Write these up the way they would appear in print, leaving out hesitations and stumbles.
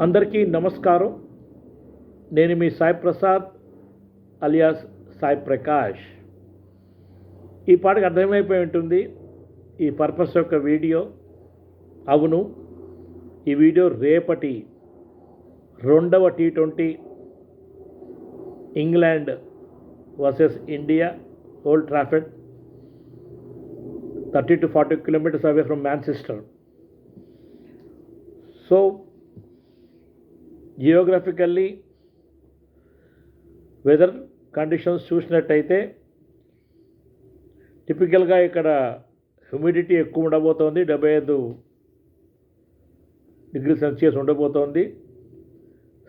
అందరికీ నమస్కారం. నేను మీ సాయి ప్రసాద్ అలియాస్ సాయి ప్రకాష్. ఈ పాటకు అర్థమైపోయి ఉంటుంది ఈ పర్పస్ యొక్క వీడియో. అవును, ఈ వీడియో రేపటి 2వ T20 England versus India, Old Trafford, 30 to 40 kilometers away from Manchester. So geographically weather conditions చూసినట్టయితే టిపికల్గా ఇక్కడ హ్యూమిడిటీ ఎక్కువ ఉండబోతోంది, 75 degrees Celsius ఉండబోతోంది.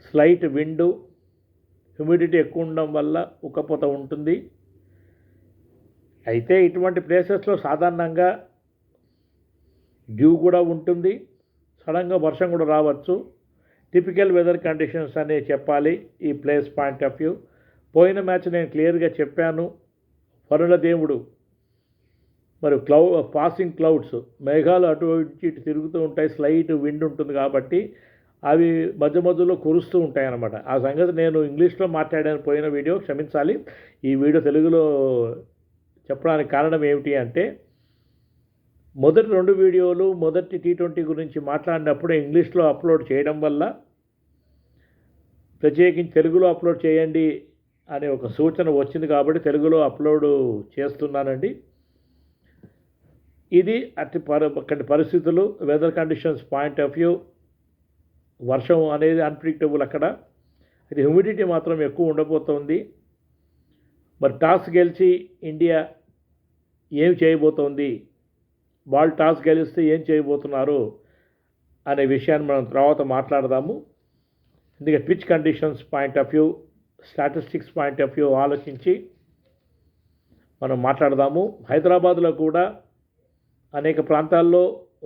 స్లైట్ విండు, హ్యూమిడిటీ ఎక్కువ ఉండడం వల్ల ఉక్కపోత ఉంటుంది. అయితే ఇటువంటి ప్లేసెస్లో సాధారణంగా డ్యూ కూడా ఉంటుంది, సడన్గా వర్షం కూడా రావచ్చు. టిపికల్ వెదర్ కండిషన్స్ అనే చెప్పాలి ఈ ప్లేస్ పాయింట్ ఆఫ్ వ్యూ. పోయిన మ్యాచ్ నేను క్లియర్గా చెప్పాను, వరుణ దేవుడు మరి పాసింగ్ క్లౌడ్స్, మేఘాలు అటు ఇటు తిరుగుతూ ఉంటాయి, స్లైట్ విండ్ ఉంటుంది కాబట్టి అవి మధ్య మధ్యలో కురుస్తూ ఉంటాయి అన్నమాట. ఆ సంగతి నేను ఇంగ్లీష్లో మాట్లాడాను పోయిన వీడియో, క్షమించాలి. ఈ వీడియో తెలుగులో చెప్పడానికి కారణం ఏమిటి అంటే, మొదటి 2 వీడియోలు మొదటి T20 గురించి మాట్లాడినప్పుడు ఇంగ్లీష్లో అప్లోడ్ చేయడం వల్ల ప్రత్యేకించి తెలుగులో అప్లోడ్ చేయండి అనే ఒక సూచన వచ్చింది కాబట్టి తెలుగులో అప్లోడ్ చేస్తున్నానండి. ఇది అక్కడి పరిస్థితులు, weather conditions point of view. వర్షం అనేది అన్ప్రిడిక్టబుల్ అక్కడ. ఇది హ్యూమిడిటీ మాత్రం ఎక్కువ ఉండబోతోంది. మరి టాస్ గెలిచి ఇండియా ఏం చేయబోతోంది, వాళ్ళు టాస్ గెలిస్తే ఏం చేయబోతున్నారు అనే విషయాన్ని మనం తర్వాత మాట్లాడదాము. ఎందుకంటే pitch conditions point of view, statistics point of view ఆలోచించి మనం మాట్లాడదాము. హైదరాబాద్లో కూడా అనేక ప్రాంతాల్లో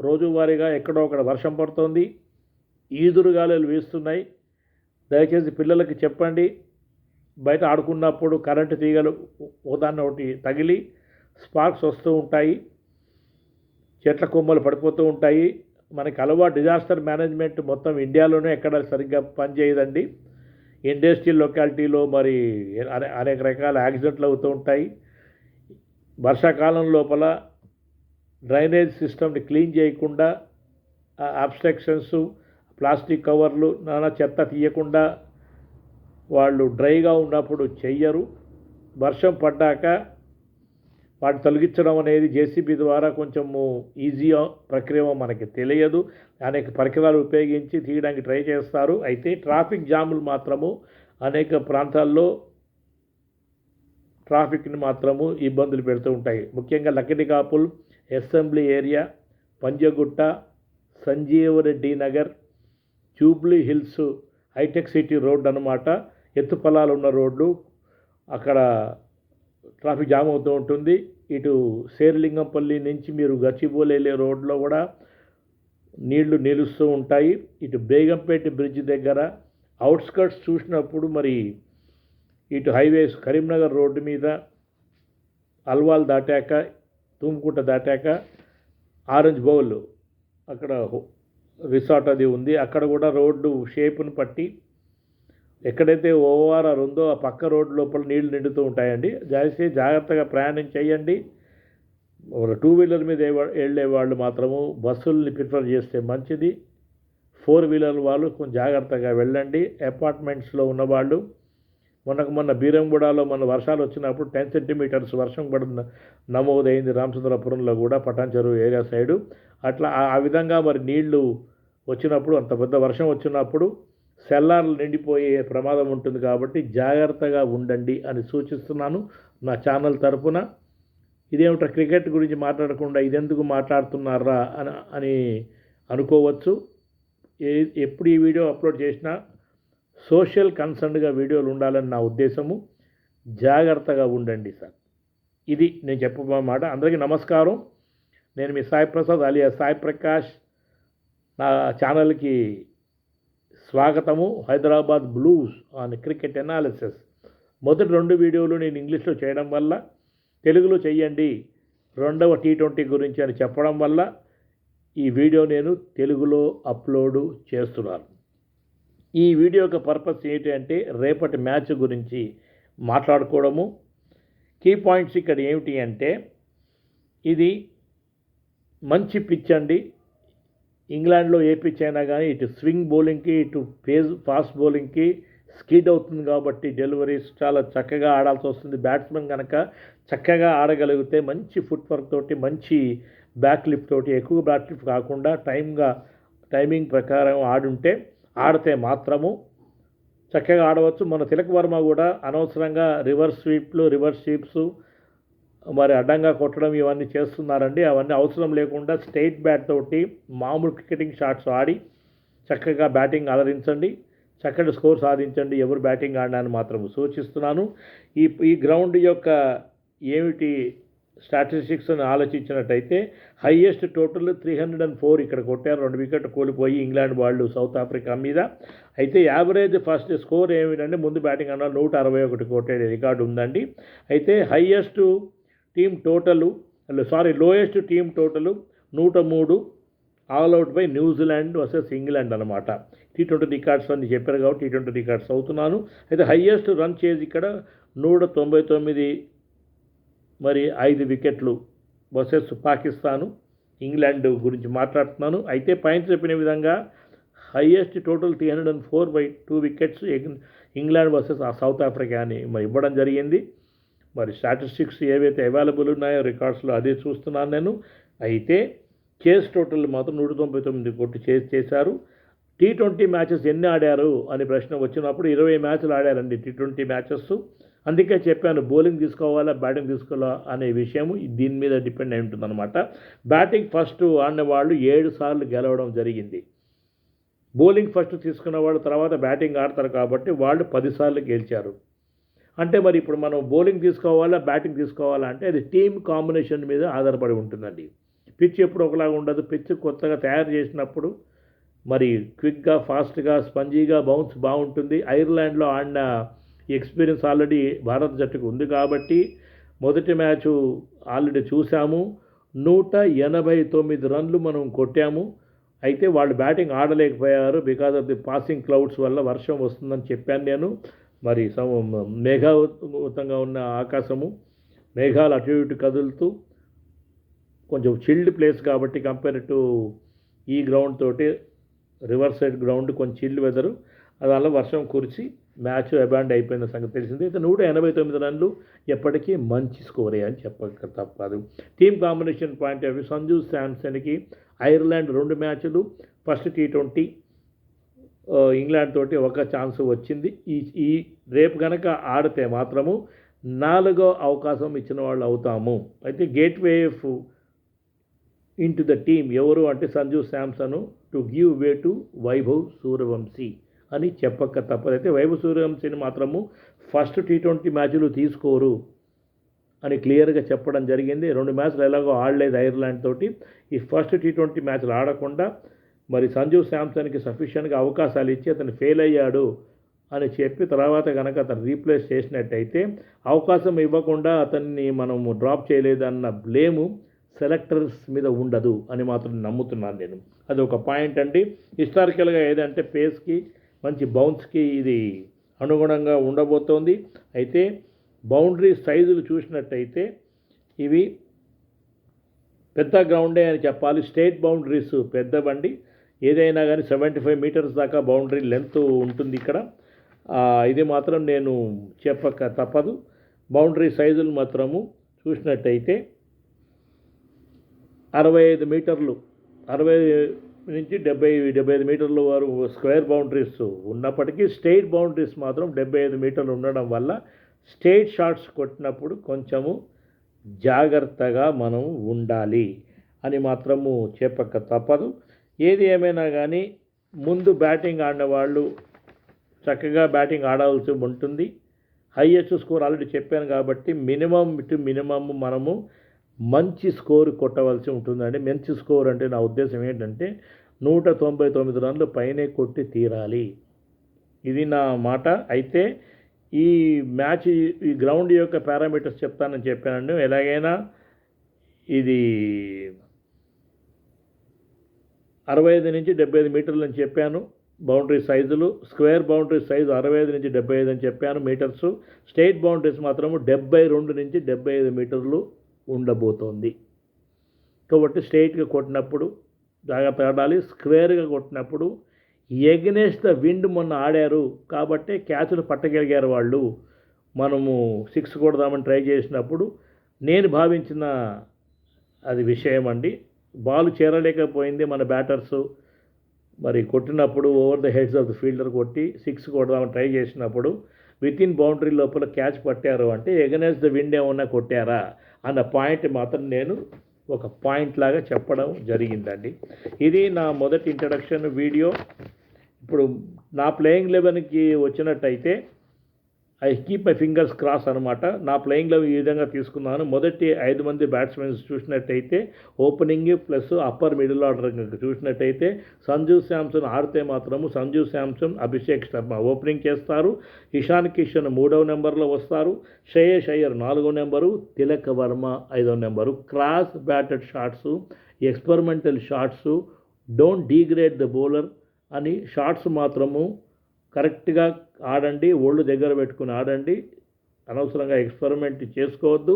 రోజువారీగా ఎక్కడో ఒకడ వర్షం పడుతోంది, ఈదురుగాలులు వీస్తున్నాయి. దయచేసి పిల్లలకి చెప్పండి, బయట ఆడుకున్నప్పుడు కరెంటు తీగలు ఒకదాన్ని ఒకటి తగిలి స్పార్క్స్ వస్తూ ఉంటాయి, చెట్ల కొమ్మలు పడిపోతూ ఉంటాయి. మనకి డిజాస్టర్ మేనేజ్మెంట్ మొత్తం ఇండియాలోనే ఎక్కడ సరిగ్గా పనిచేయదండి. ఇండస్ట్రియల్ లొకాలిటీలో మరి అనేక రకాల యాక్సిడెంట్లు అవుతూ ఉంటాయి. వర్షాకాలం లోపల డ్రైనేజ్ సిస్టమ్ని క్లీన్ చేయకుండా, అబ్స్ట్రక్షన్స్, ప్లాస్టిక్ కవర్లు, నానా చెత్త తీయకుండా వాళ్ళు డ్రైగా ఉన్నప్పుడు చెయ్యరు. వర్షం పడ్డాక వాటిని తొలగించడం అనేది జేసీబీ ద్వారా కొంచెము ఈజీ ప్రక్రియ, మనకి తెలియదు. అనేక పరికరాలు ఉపయోగించి తీయడానికి ట్రై చేస్తారు. అయితే ట్రాఫిక్ జాములు మాత్రము అనేక ప్రాంతాల్లో ట్రాఫిక్ని మాత్రము ఇబ్బందులు పెడుతూ ఉంటాయి. ముఖ్యంగా Lakdikapul, assembly area, Panjagutta, Sanjeevareddy Nagar, Jubilee Hills, Hitech City road అన్నమాట. ఎత్తు పొలాలు ఉన్న రోడ్లు, అక్కడ ట్రాఫిక్ జామ్ అవుతూ ఉంటుంది. ఇటు శేరిలింగంపల్లి నుంచి మీరు గచ్చిబౌలి వెళ్ళే రోడ్లో కూడా నీళ్లు నిలుస్తూ ఉంటాయి. ఇటు బేగంపేట బ్రిడ్జ్ దగ్గర అవుట్స్కర్ట్స్ చూసినప్పుడు మరి ఇటు హైవేస్ కరీంనగర్ రోడ్డు మీద అల్వాల్ దాటాక, తుమ్కుంట దాటాక ఆరెంజ్ బౌల్ అక్కడ రిసార్ట్ అది ఉంది, అక్కడ కూడా రోడ్డు షేప్ను బట్టి ఎక్కడైతే ఓఆర్ఆర్ ఉందో ఆ పక్క రోడ్డు లోపల నీళ్లు నిండుతూ ఉంటాయండి. జాగ్రత్తగా ప్రయాణం చేయండి. 2 వీలర్ మీద వెళ్ళే వాళ్ళు మాత్రము బస్సుల్ని ప్రిఫర్ చేస్తే మంచిది. 4 వీలర్ వాళ్ళు కొంచెం జాగ్రత్తగా వెళ్ళండి. అపార్ట్మెంట్స్లో ఉన్నవాళ్ళు, మొన్న బీరంగూడలో వర్షాలు వచ్చినప్పుడు 10 సెంటీమీటర్స్ వర్షం పడిన నమోదైంది రామచంద్రపురంలో కూడా, పటాన్చెరు ఏరియా సైడు. అట్లా ఆ విధంగా మరి నీళ్లు వచ్చినప్పుడు, అంత పెద్ద వర్షం వచ్చినప్పుడు సెల్లార్లు నిండిపోయే ప్రమాదం ఉంటుంది కాబట్టి జాగ్రత్తగా ఉండండి అని సూచిస్తున్నాను నా ఛానల్ తరపున. ఇదేమిటో క్రికెట్ గురించి మాట్లాడకుండా ఇదెందుకు మాట్లాడుతున్నారా అని అనుకోవచ్చు. ఎప్పుడు ఈ వీడియో అప్లోడ్ చేసినా సోషల్ కన్సర్న్గా వీడియోలు ఉండాలని నా ఉద్దేశము. జాగ్రత్తగా ఉండండి సార్. ఇది నేను చెప్పమాట. అందరికీ నమస్కారం. నేను మీ సాయి ప్రసాద్ అలియా సాయి ప్రకాష్. నా ఛానల్కి స్వాగతము. Hyderabad blues on cricket analysis. మొదటి 2 వీడియోలు నేను ఇంగ్లీష్లో చేయడం వల్ల తెలుగులో చేయండి 2వ T20 గురించి అని చెప్పడం వల్ల ఈ వీడియో నేను తెలుగులో అప్లోడ్ చేస్తున్నాను. ఈ వీడియో యొక్క పర్పస్ ఏంటి అంటే రేపటి మ్యాచ్ గురించి మాట్లాడుకోవడము. కీ పాయింట్స్ ఇక్కడ ఏమిటి అంటే ఇది మంచి పిచ్ అండి. ఇంగ్లాండ్లో ఏ పిచ్ అయినా కానీ ఇటు స్వింగ్ బౌలింగ్కి ఇటు ఫాస్ట్ బౌలింగ్కి స్కిడ్ అవుతుంది కాబట్టి డెలివరీస్ చాలా చక్కగా ఆడాల్సి వస్తుంది. బ్యాట్స్మెన్ కనుక చక్కగా ఆడగలిగితే మంచి ఫుట్ వర్క్ తోటి మంచి బ్యాక్ లిఫ్ట్ తోటి ఎక్కువ బ్యాక్ లిఫ్ట్ కాకుండా టైమింగ్ ప్రకారం ఆడితే మాత్రము చక్కగా ఆడవచ్చు. మన తిలక్ వర్మ కూడా అనవసరంగా రివర్స్ స్వీప్స్ మరి అడ్డంగా కొట్టడం ఇవన్నీ చేస్తున్నారండి. అవన్నీ అవసరం లేకుండా స్ట్రైట్ బ్యాట్ తోటి మామూలు క్రికెటింగ్ షాట్స్ ఆడి చక్కగా బ్యాటింగ్ అలరించండి, చక్కటి స్కోర్ సాధించండి. ఎవరు బ్యాటింగ్ ఆడడానికి మాత్రం సూచిస్తున్నాను. ఈ గ్రౌండ్ యొక్క ఏమిటి స్టాటిస్టిక్స్ అని ఆలోచించినట్టయితే హైయెస్ట్ టోటల్ 304 ఇక్కడ కొట్టారు. 2 వికెట్లు కోల్పోయి ఇంగ్లాండ్ వాళ్ళు సౌత్ ఆఫ్రికా మీద. అయితే యావరేజ్ ఫస్ట్ స్కోర్ ఏమిటంటే ముందు బ్యాటింగ్ అన్న 161 కొట్టే రికార్డు ఉందండి. అయితే lowest team total 103 all out by New Zealand versus England అనమాట. T20 రికార్డ్స్ అని చెప్పారు కాబట్టి T20 రికార్డ్స్ అవుతున్నాను. అయితే హైయెస్ట్ రన్ చేజ్ ఇక్కడ 199 మరి 5 వికెట్లు వర్సెస్ పాకిస్తాను. ఇంగ్లాండ్ గురించి మాట్లాడుతున్నాను. అయితే పైన చెప్పిన విధంగా highest total 304 by 2 wickets England versus south Africa అని మరి ఇవ్వడం జరిగింది. మరి స్టాటిస్టిక్స్ ఏవైతే అవైలబుల్ ఉన్నాయో రికార్డ్స్లో అదే చూస్తున్నాను నేను. అయితే చేస్ టోటల్ మాత్రం 199 కొట్టి చేశారు. T20 మ్యాచెస్ ఎన్ని ఆడారు అని ప్రశ్న వచ్చినప్పుడు 20 మ్యాచ్లు ఆడారండి T20 మ్యాచెస్. అందుకే చెప్పాను బౌలింగ్ తీసుకోవాలా బ్యాటింగ్ తీసుకోవాలా అనే విషయం దీని మీద డిపెండ్ అయి ఉంటుందన్నమాట. బ్యాటింగ్ ఫస్ట్ ఆడిన వాళ్ళు 7 సార్లు గెలవడం జరిగింది. బౌలింగ్ ఫస్ట్ తీసుకున్న వాళ్ళు తర్వాత బ్యాటింగ్ ఆడతారు కాబట్టి వాళ్ళు 10 సార్లు గెలిచారు. అంటే మరి ఇప్పుడు మనం బౌలింగ్ తీసుకోవాలా బ్యాటింగ్ తీసుకోవాలా అంటే అది టీమ్ కాంబినేషన్ మీద ఆధారపడి ఉంటుందండి. పిచ్ ఎప్పుడు ఒకలాగా ఉండదు. పిచ్ కొత్తగా తయారు చేసినప్పుడు మరి క్విక్గా ఫాస్ట్గా స్పంజీగా బౌన్స్ బాగుంటుంది. ఐర్లాండ్లో ఆడిన ఎక్స్పీరియన్స్ ఆల్రెడీ భారత జట్టుకు ఉంది కాబట్టి మొదటి మ్యాచ్ ఆల్రెడీ చూసాము. 189 రన్లు మనం కొట్టాము. అయితే వాళ్ళు బ్యాటింగ్ ఆడలేకపోయారు because of the passing clouds వల్ల. వర్షం వస్తుందని చెప్పాను నేను. మరి మేఘావృతంగా ఉన్న ఆకాశము, మేఘాలు అటు ఇటు కదులుతూ కొంచెం చిల్డ్ ప్లేస్ కాబట్టి కంపేర్ టు ఈ గ్రౌండ్ తోటి రివర్ సైడ్ గ్రౌండ్ కొంచెం చిల్డ్ వెదరు. దానివల్ల వర్షం కురిసి మ్యాచ్ అబాండ్ అయిపోయిన సంగతి తెలిసింది. అయితే 189 రన్లు ఎప్పటికీ మంచి స్కోరే అని చెప్పక తప్పదు. Team combination point of view Sanju శాంసన్కి ఐర్లాండ్ 2 మ్యాచ్లు ఫస్ట్ T20 ఇంగ్లాండ్ తోటి ఒక ఛాన్స్ వచ్చింది. ఈ రేపు కనుక ఆడితే మాత్రము 4వ అవకాశం ఇచ్చిన వాళ్ళు అవుతాము. అయితే గేట్వే ఇంటు ద టీమ్ ఎవరు అంటే Sanju Samson to give way to Vaibhav Suryavanshi అని చెప్పక తప్పదైతే వైభవ్ సూర్యవంశీని మాత్రము ఫస్ట్ T20 మ్యాచ్లు తీసుకోరు అని క్లియర్గా చెప్పడం జరిగింది. 2 మ్యాచ్లు ఎలాగో ఆడలేదు ఐర్లాండ్ తోటి. ఈ ఫస్ట్ T20 మ్యాచ్లు ఆడకుండా మరి సంజు శాంసన్కి సఫిషియెంట్గా అవకాశాలు ఇచ్చి అతను ఫెయిల్ అయ్యాడు అని చెప్పి తర్వాత కనుక అతను రీప్లేస్ చేసినట్టయితే అవకాశం ఇవ్వకుండా అతన్ని మనము డ్రాప్ చేయలేదన్న బ్లేము సెలెక్టర్స్ మీద ఉండదు అని మాత్రం నమ్ముతున్నాను నేను. అది ఒక పాయింట్ అండి. హిస్టారికల్గా ఏదంటే పేస్కి మంచి బౌన్స్కి ఇది అనుగుణంగా ఉండబోతోంది. అయితే బౌండరీ సైజులు చూసినట్టయితే ఇవి పెద్ద గ్రౌండే అని చెప్పాలి. స్టేట్ బౌండరీస్ పెద్దవండి. ఏదైనా కానీ 75 మీటర్స్ దాకా బౌండరీ లెంత్ ఉంటుంది ఇక్కడ. ఇది మాత్రం నేను చెప్పక తప్పదు. బౌండరీ సైజులు మాత్రము చూసినట్టయితే 65 మీటర్లు 60 నుంచి 75 మీటర్ల వరకు స్క్వేర్ బౌండరీస్ ఉన్నప్పటికీ స్టేట్ బౌండరీస్ మాత్రం 75 మీటర్లు ఉండడం వల్ల స్టేట్ షాట్స్ కొట్టినప్పుడు కొంచెము జాగ్రత్తగా మనం ఉండాలి అని మాత్రము చెప్పక తప్పదు. ఏది ఏమైనా కానీ ముందు బ్యాటింగ్ ఆడిన వాళ్ళు చక్కగా బ్యాటింగ్ ఆడాల్సి ఉంటుంది. హైయెస్ట్ స్కోర్ ఆల్రెడీ చెప్పాను కాబట్టి మినిమం మనము మంచి స్కోర్ కొట్టవలసి ఉంటుందండి. మంచి స్కోర్ అంటే నా ఉద్దేశం ఏంటంటే 199 రన్లు పైనే కొట్టి తీరాలి. ఇది నా మాట. అయితే ఈ మ్యాచ్ ఈ గ్రౌండ్ యొక్క పారామీటర్స్ చెప్తానని చెప్పానండి. ఎలాగైనా ఇది 65 నుంచి 75 మీటర్లు అని చెప్పాను. బౌండరీ సైజులు, స్క్వేర్ బౌండరీ సైజు 65 నుంచి 75 అని చెప్పాను మీటర్స్. స్టేట్ బౌండరీస్ మాత్రము 72 నుంచి 75 మీటర్లు ఉండబోతోంది. కాబట్టి స్ట్రైట్గా కొట్టినప్పుడు జాగ్రత్తగా ఆడాలి. స్క్వేర్గా కొట్టినప్పుడు ఎగనెస్ట్ ద విండ్ మొన్న ఆడారు కాబట్టి క్యాచ్లు పట్టగలిగారు వాళ్ళు. మనము 6 కొడదామని ట్రై చేసినప్పుడు నేను భావించిన అది విషయం అండి. బాల్ చేరలేకపోయింది మన బ్యాటర్సు. మరి కొట్టినప్పుడు over the heads of the fielder కొట్టి 6 కొడదామని ట్రై చేసినప్పుడు విత్ ఇన్ బౌండరీ లోపల క్యాచ్ పట్టారు అంటే ఎగనెస్ట్ ద విండ్ ఏమన్నా కొట్టారా అన్న పాయింట్ మాత్రం నేను ఒక పాయింట్ లాగా చెప్పడం జరిగిందండి. ఇది నా మొదటి ఇంట్రడక్షన్ వీడియో. ఇప్పుడు నా ప్లేయింగ్ 11కి వచ్చినట్టయితే I keep my fingers cross అనమాట. నా ప్లేయింగ్ లెవెన్ ఈ విధంగా తీసుకున్నాను. మొదటి 5 మంది బ్యాట్స్మెన్స్ చూసినట్టయితే opening plus upper middle order చూసినట్టయితే సంజు శాంసన్ ఆడితే మాత్రము సంజు శాంసన్, అభిషేక్ శర్మ ఓపెనింగ్ చేస్తారు. ఇషాన్ కిషన్ 3వ నెంబర్లో వస్తారు. శ్రేయస్ అయ్యర్ 4వ నెంబరు, తిలక్ వర్మ 5వ number. Cross batted shots, experimental shots, don't degrade the bowler అని షాట్స్ మాత్రము కరెక్ట్గా ఆడండి, ఒళ్ళు దగ్గర పెట్టుకుని ఆడండి. అనవసరంగా ఎక్స్పెరిమెంట్ చేసుకోవద్దు.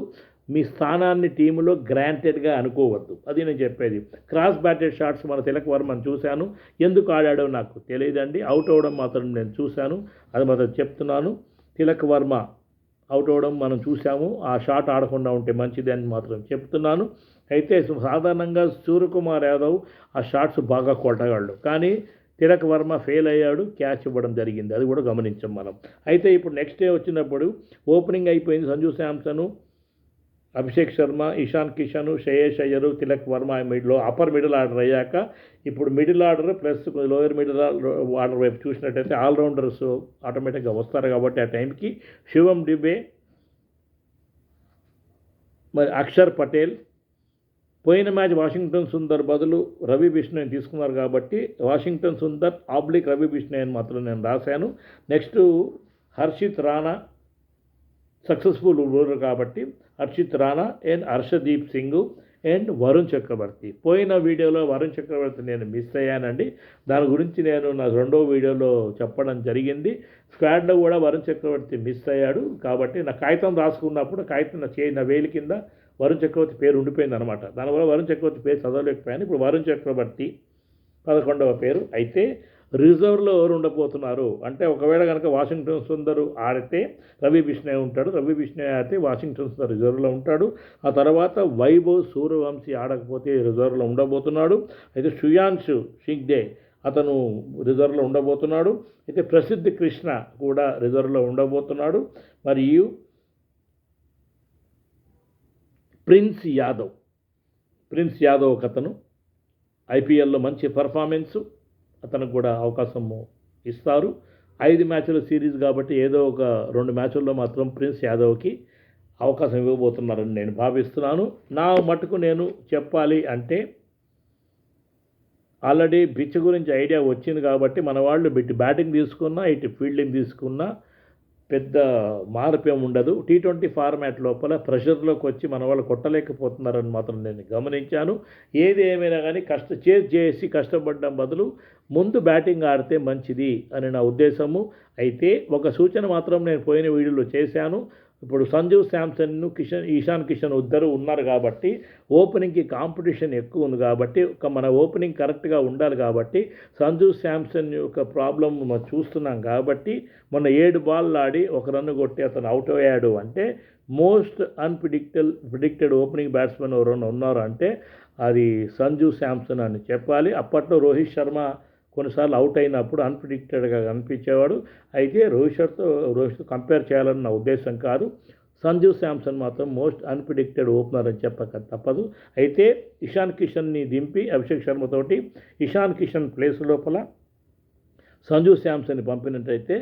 మీ స్థానాన్ని టీంలో గ్రాంటెడ్గా అనుకోవద్దు. అది నేను చెప్పేది. క్రాస్ బ్యాటెడ్ షాట్స్ మన తిలక్ వర్మని చూశాను. ఎందుకు ఆడాడో నాకు తెలియదండి. అవుట్ అవ్వడం మాత్రం నేను చూశాను. అది మాత్రం చెప్తున్నాను. తిలక్ వర్మ అవుట్ అవ్వడం మనం చూసాము. ఆ షాట్ ఆడకుండా ఉంటే మంచిది అని మాత్రం చెప్తున్నాను. అయితే సాధారణంగా సూర్యకుమార్ యాదవ్ ఆ షాట్స్ బాగా కొట్టగలడు, కానీ తిలక్ వర్మ ఫెయిల్ అయ్యాడు, క్యాచ్ ఇవ్వడం జరిగింది. అది కూడా గమనించాం మనం. అయితే ఇప్పుడు నెక్స్ట్ డే వచ్చినప్పుడు ఓపెనింగ్ అయిపోయింది. సంజు శాంసను, అభిషేక్ శర్మ, ఇషాన్ కిషన్, శ్రేయస్ అయ్యర్, తిలక్ వర్మ మిడిల్లో అప్పర్ మిడిల్ ఆర్డర్ అయ్యాక ఇప్పుడు middle order plus lower middle order వైపు చూసినట్టయితే ఆల్రౌండర్స్ ఆటోమేటిక్గా వస్తారు. కాబట్టి ఆ టైంకి శివం దుబే, మరి అక్షర్ పటేల్. పోయిన మ్యాచ్ వాషింగ్టన్ సుందర్ బదులు రవి బిష్ణోయ్ తీసుకున్నారు కాబట్టి వాషింగ్టన్ సుందర్ ఆబ్లిక్ రవి బిష్ణోయ్ అని మాత్రం నేను రాశాను. Next Harshit Rana successful bowler కాబట్టి హర్షిత్ రాణా అండ్ హర్షదీప్ సింగ్ అండ్ వరుణ్ చక్రవర్తి. పోయిన వీడియోలో వరుణ్ చక్రవర్తి నేను మిస్ అయ్యానండి. దాని గురించి నేను నా 2వ వీడియోలో చెప్పడం జరిగింది. స్క్వాడ్లో కూడా వరుణ్ చక్రవర్తి మిస్ అయ్యాడు. కాబట్టి నా కాగితం రాసుకున్నప్పుడు కాగితం నా వేలి కింద వరుణ్ చక్రవర్తి పేరు ఉండిపోయింది అనమాట. దానివల్ల వరుణ్ చక్రవర్తి పేరు చదవలేకపోయాను. ఇప్పుడు వరుణ్ చక్రవర్తి 11వ పేరు. అయితే రిజర్వ్లో ఎవరు ఉండబోతున్నారు అంటే ఒకవేళ కనుక వాషింగ్టన్ సుందర్ ఆడితే రవి బిష్ణోయ్ ఉంటాడు. రవి బిష్ణోయ్ ఆడితే వాషింగ్టన్ సుందర్ రిజర్వ్లో ఉంటాడు. ఆ తర్వాత వైభవ్ సూర్యవంశీ ఆడకపోతే రిజర్వ్లో ఉండబోతున్నాడు. అయితే శ్రేయాన్ష్ షింగ్డే అతను రిజర్వ్లో ఉండబోతున్నాడు. అయితే ప్రసిద్ధ్ కృష్ణ కూడా రిజర్వ్లో ఉండబోతున్నాడు. మరియు ప్రిన్స్ యాదవ్ ఒక అతను ఐపీఎల్లో మంచి పర్ఫార్మెన్సు, అతనికి కూడా అవకాశం ఇస్తారు. 5 మ్యాచ్ల సిరీస్ కాబట్టి ఏదో ఒక 2 మ్యాచ్ల్లో మాత్రం ప్రిన్స్ యాదవ్కి అవకాశం ఇవ్వబోతున్నారని నేను భావిస్తున్నాను. నా మటుకు నేను చెప్పాలి అంటే ఆల్రెడీ పిచ్ గురించి ఐడియా వచ్చింది కాబట్టి మన వాళ్ళు బ్యాటింగ్ తీసుకున్నా ఇటు ఫీల్డింగ్ తీసుకున్నా పెద్ద మార్పేం ఉండదు. T20 ఫార్మాట్ లోపల ప్రెషర్లోకి వచ్చి మన వాళ్ళు కొట్టలేకపోతున్నారని మాత్రం నేను గమనించాను. ఏది ఏమైనా కానీ చేసి కష్టపడడం బదులు ముందు బ్యాటింగ్ ఆడితే మంచిది అని నా ఉద్దేశము. అయితే ఒక సూచన మాత్రం నేను పోయిన వీడియోలో చేశాను. ఇప్పుడు సంజు శాంసన్ను ఇషాన్ కిషన్ ఇద్దరు ఉన్నారు కాబట్టి ఓపెనింగ్కి కాంపిటీషన్ ఎక్కువ ఉంది కాబట్టి మన ఓపెనింగ్ కరెక్ట్గా ఉండాలి కాబట్టి సంజు శాంసన్ యొక్క ప్రాబ్లం మనం చూస్తున్నాం కాబట్టి మొన్న 7 బాల్ ఆడి 1 రన్ కొట్టి అతను అవుట్ అయ్యాడు అంటే మోస్ట్ ప్రిడిక్టెడ్ ఓపెనింగ్ బ్యాట్స్మెన్ ఎవరైనా ఉన్నారు అంటే అది సంజు శాంసన్ అని చెప్పాలి. అప్పట్లో రోహిత్ శర్మ కొన్నిసార్లు అవుట్ అయినప్పుడు అన్ప్రిడిక్టెడ్గా కనిపించేవాడు. అయితే రోహిత్ కంపేర్ చేయాలని నా ఉద్దేశం కాదు. సంజు శాంసన్ మాత్రం మోస్ట్ అన్ప్రిడిక్టెడ్ ఓపెనర్ అని చెప్పక తప్పదు. అయితే ఇషాన్ కిషన్ని దింపి అభిషేక్ శర్మతోటి ఇషాన్ కిషన్ ప్లేస్ లోపల సంజు శాంసన్ని పంపినట్టయితే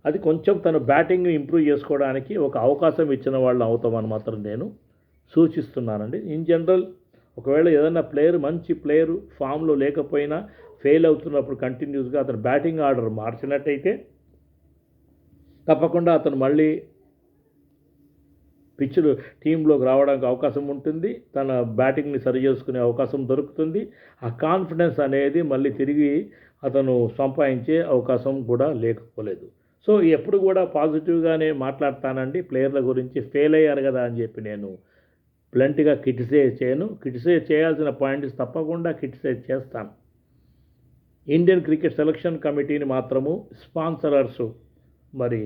అది కొంచెం తన బ్యాటింగ్ని ఇంప్రూవ్ చేసుకోవడానికి ఒక అవకాశం ఇచ్చిన వాళ్ళు అవుతామని మాత్రం నేను సూచిస్తున్నానండి. ఇన్ జనరల్ ఒకవేళ ఏదైనా మంచి ప్లేయరు ఫామ్లో లేకపోయినా ఫెయిల్ అవుతున్నప్పుడు కంటిన్యూస్గా అతను బ్యాటింగ్ ఆర్డర్ మార్చినట్టయితే తప్పకుండా అతను మళ్ళీ పిచ్లు టీంలోకి రావడానికి అవకాశం ఉంటుంది, తన బ్యాటింగ్ని సరి చేసుకునే అవకాశం దొరుకుతుంది. ఆ కాన్ఫిడెన్స్ అనేది మళ్ళీ తిరిగి అతను సంపాదించే అవకాశం కూడా లేకపోలేదు. సో ఎప్పుడు కూడా పాజిటివ్గానే మాట్లాడతానండి. ప్లేయర్ల గురించి ఫెయిల్ అయ్యారు కదా అని చెప్పి నేను బ్లంట్గా క్రిటిసైజ్ చేయను. క్రిటిసైజ్ చేయాల్సిన పాయింట్స్ తప్పకుండా క్రిటిసైజ్ చేస్తాను. ఇండియన్ క్రికెట్ సెలక్షన్ కమిటీని మాత్రము స్పాన్సరర్సు మరి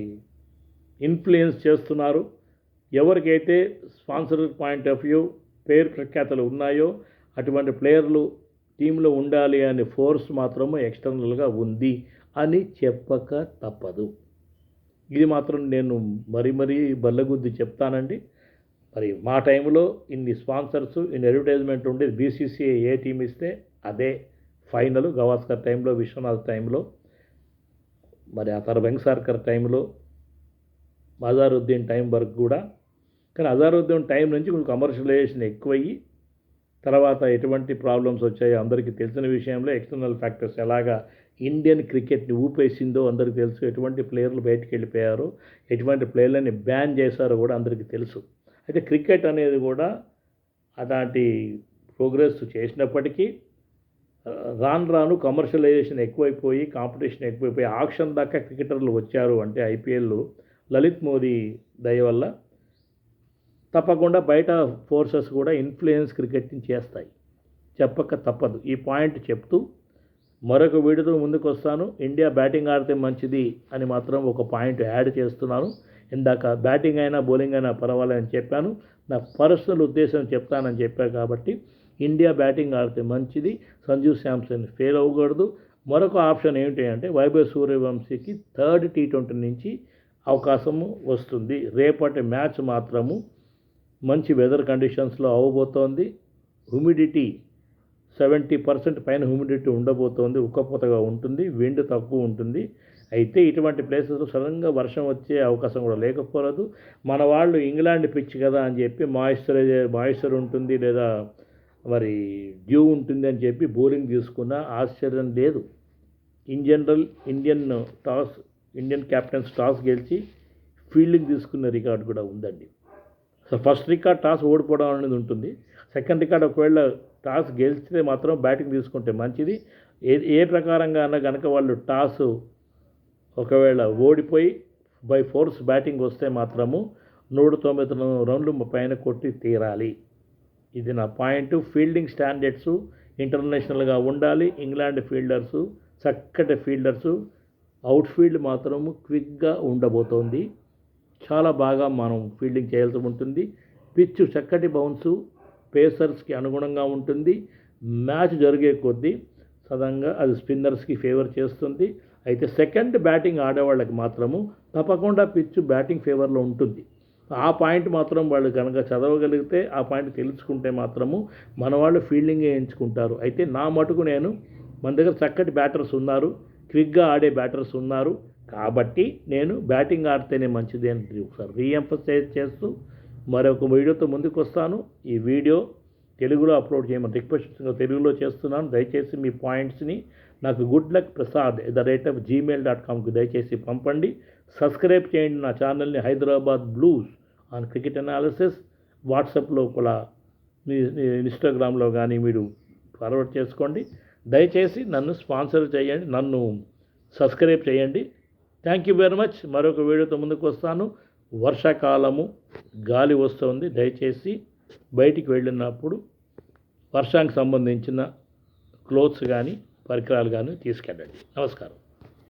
ఇన్ఫ్లుయెన్స్ చేస్తున్నారు. ఎవరికైతే స్పాన్సర్ పాయింట్ ఆఫ్ వ్యూ పేరు ప్రఖ్యాతలు ఉన్నాయో అటువంటి ప్లేయర్లు టీంలో ఉండాలి అనే ఫోర్స్ మాత్రము ఎక్స్టర్నల్గా ఉంది అని చెప్పక తప్పదు. ఇది మాత్రం నేను మరీ బల్లగుద్ది చెప్తానండి. మరి మా టైంలో ఇన్ని స్పాన్సర్స్, ఇన్ని అడ్వర్టైజ్మెంట్ ఉండేది. బీసీసీఐ ఏ టీం ఇస్తే అదే ఫైనల్. గవాస్కర్ టైంలో, విశ్వనాథ్ టైంలో, మరి ఆ తర్వాత వెంకసార్కర్ టైంలో, అజారుద్దీన్ టైం వరకు కూడా. కానీ అజారుద్దీన్ టైం నుంచి కొంచెం కమర్షియలైజేషన్ ఎక్కువయ్యి తర్వాత ఎటువంటి ప్రాబ్లమ్స్ వచ్చాయో అందరికీ తెలిసిన విషయంలో ఎక్స్టర్నల్ ఫ్యాక్టర్స్ ఎలాగా ఇండియన్ క్రికెట్ని ఊపేసిందో అందరికీ తెలుసు. ఎటువంటి ప్లేయర్లు బయటికి వెళ్ళిపోయారో, ఎటువంటి ప్లేయర్లని బ్యాన్ చేశారో కూడా అందరికీ తెలుసు. అయితే క్రికెట్ అనేది కూడా అలాంటి ప్రోగ్రెస్ చేసినప్పటికీ రాను కమర్షియలైజేషన్ ఎక్కువైపోయి, కాంపిటీషన్ ఎక్కువైపోయి ఆక్షన్ దాకా క్రికెటర్లు వచ్చారు అంటే ఐపీఎల్ లలిత్ మోదీ దయ వల్ల. తప్పకుండా బయట ఫోర్సెస్ కూడా ఇన్ఫ్లుయెన్స్ క్రికెట్ని చేస్తాయి, చెప్పక తప్పదు. ఈ పాయింట్ చెప్తూ మరొక వీడియోతో ముందుకు వస్తాను. ఇండియా బ్యాటింగ్ ఆడితే మంచిది అని మాత్రం ఒక పాయింట్ యాడ్ చేస్తున్నాను. ఇందాక బ్యాటింగ్ అయినా బౌలింగ్ అయినా పర్వాలేదని చెప్పాను. నా పర్సనల్ ఉద్దేశం చెప్తానని చెప్పాను కాబట్టి ఇండియా బ్యాటింగ్ ఆడితే మంచిది. సంజు శాంసన్ ఫెయిల్ అవ్వకూడదు. మరొక ఆప్షన్ ఏమిటి అంటే వైభవ్ సూర్యవంశీకి థర్డ్ T20 నుంచి అవకాశము వస్తుంది. రేపటి మ్యాచ్ మాత్రము మంచి వెదర్ కండిషన్స్లో అవ్వబోతోంది. హ్యూమిడిటీ 70% పైన హ్యూమిడిటీ ఉండబోతోంది. ఉక్కపోతగా ఉంటుంది, విండ్ తక్కువ ఉంటుంది. అయితే ఇటువంటి ప్లేసెస్లో సడన్గా వర్షం వచ్చే అవకాశం కూడా లేకపోలేదు. మన వాళ్ళు ఇంగ్లాండ్ పిచ్ కదా అని చెప్పి మాయిశ్చర్ ఉంటుంది లేదా మరి డ్యూ ఉంటుంది అని చెప్పి బౌలింగ్ తీసుకున్న ఆశ్చర్యం లేదు. In general Indian captains toss గెలిచి ఫీల్డింగ్ తీసుకున్న రికార్డు కూడా ఉందండి. సో ఫస్ట్ రికార్డ్ టాస్ ఓడిపోవడం అనేది ఉంటుంది. సెకండ్ రికార్డ్ ఒకవేళ టాస్ గెలిచితే మాత్రం బ్యాటింగ్ తీసుకుంటే మంచిది. ఏ ప్రకారంగా అన్నా కనుక వాళ్ళు టాస్ ఒకవేళ ఓడిపోయి బై ఫోర్స్ బ్యాటింగ్ వస్తే మాత్రము 190 రన్లు పైన కొట్టి తీరాలి. ఇది నా పాయింట్. ఫీల్డింగ్ స్టాండర్డ్స్ ఇంటర్నేషనల్గా ఉండాలి. ఇంగ్లాండ్ ఫీల్డర్సు చక్కటి ఫీల్డర్సు, అవుట్ఫీల్డ్ మాత్రము క్విక్గా ఉండబోతోంది. చాలా బాగా మనం ఫీల్డింగ్ చేయాల్సి ఉంటుంది. పిచ్చు చక్కటి బౌన్సు పేసర్స్కి అనుగుణంగా ఉంటుంది. మ్యాచ్ జరిగే కొద్దీ సడన్గా అది స్పిన్నర్స్కి ఫేవర్ చేస్తుంది. అయితే సెకండ్ బ్యాటింగ్ ఆడేవాళ్ళకి మాత్రము తప్పకుండా పిచ్చు బ్యాటింగ్ ఫేవర్లో ఉంటుంది. ఆ పాయింట్ మాత్రం వాళ్ళు కనుక చదవగలిగితే, ఆ పాయింట్ తెలుసుకుంటే మాత్రము మన వాళ్ళు ఫీల్డింగే ఎంచుకుంటారు. అయితే నా మటుకు మన దగ్గర చక్కటి బ్యాటర్స్ ఉన్నారు, క్విక్గా ఆడే బ్యాటర్స్ ఉన్నారు కాబట్టి నేను బ్యాటింగ్ ఆడితేనే మంచిది అని ఒకసారి రీఎంఫసైజ్ చేస్తూ మరొక వీడియోతో ముందుకు వస్తాను. ఈ వీడియో తెలుగులో అప్లోడ్ చేయమని రిక్వెస్ట్ తెలుగులో చేస్తున్నాను. దయచేసి మీ పాయింట్స్ని నాకు goodluckprasad@gmail.comకి దయచేసి పంపండి. సబ్స్క్రైబ్ చేయండి నా ఛానల్ని Hyderabad blues on cricket analysis. వాట్సాప్లో కూడా ఇన్స్టాగ్రామ్లో కానీ మీరు ఫార్వర్డ్ చేసుకోండి. దయచేసి నన్ను స్పాన్సర్ చేయండి, నన్ను సబ్స్క్రైబ్ చేయండి. Thank you very much. మరొక వీడియోతో ముందుకు వస్తాను. వర్షాకాలము గాలి వస్తుంది. దయచేసి బయటికి వెళ్ళినప్పుడు వర్షానికి సంబంధించిన క్లోత్స్ కానీ పరికరాలు కానీ తీసుకెళ్ళండి. నమస్కారం.